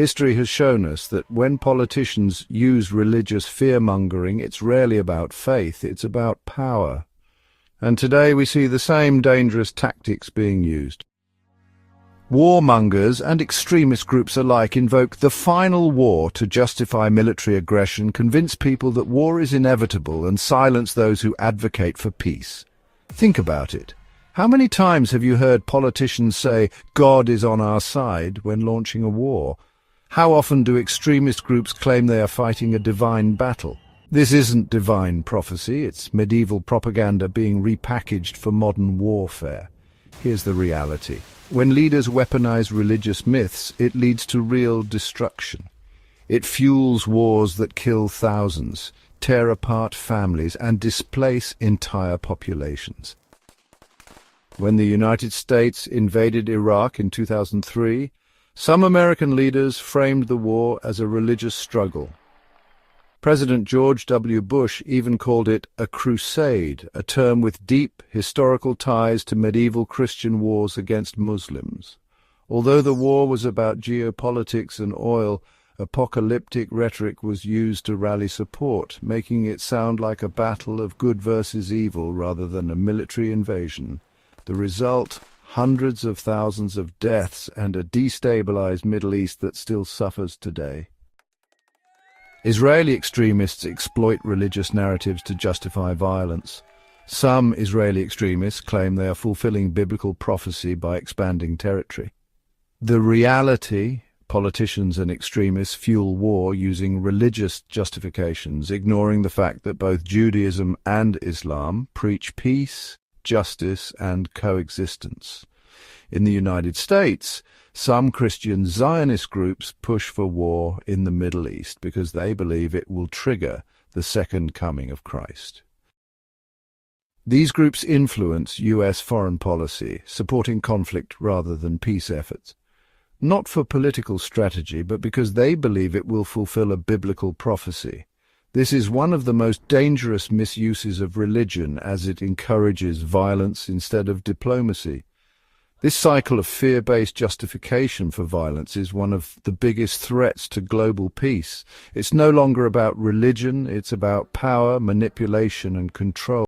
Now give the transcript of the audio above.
History has shown us that when politicians use religious fear-mongering, it's rarely about faith, it's about power. And today we see the same dangerous tactics being used. Warmongers and extremist groups alike invoke the final war to justify military aggression, convince people that war is inevitable, and silence those who advocate for peace. Think about it. How many times have you heard politicians say, "God is on our side," when launching a war? How often do extremist groups claim they are fighting a divine battle? This isn't divine prophecy, it's medieval propaganda being repackaged for modern warfare. Here's the reality. When leaders weaponize religious myths, it leads to real destruction. It fuels wars that kill thousands, tear apart families, and displace entire populations. When the United States invaded Iraq in 2003, some American leaders framed the war as a religious struggle. President George W. Bush even called it a crusade, a term with deep historical ties to medieval Christian wars against Muslims. Although the war was about geopolitics and oil, apocalyptic rhetoric was used to rally support, making it sound like a battle of good versus evil rather than a military invasion. The result: hundreds of thousands of deaths and a destabilized Middle East that still suffers today. Israeli extremists exploit religious narratives to justify violence. Some Israeli extremists claim they are fulfilling biblical prophecy by expanding territory. The reality: politicians and extremists fuel war using religious justifications, ignoring the fact that both Judaism and Islam preach peace, justice, and coexistence. In the United States, some Christian Zionist groups push for war in the Middle East because they believe it will trigger the second coming of Christ. These groups influence U.S. foreign policy, supporting conflict rather than peace efforts. Not for political strategy, but because they believe it will fulfill a biblical prophecy. This is one of the most dangerous misuses of religion, as it encourages violence instead of diplomacy. This cycle of fear-based justification for violence is one of the biggest threats to global peace. It's no longer about religion, it's about power, manipulation, and control.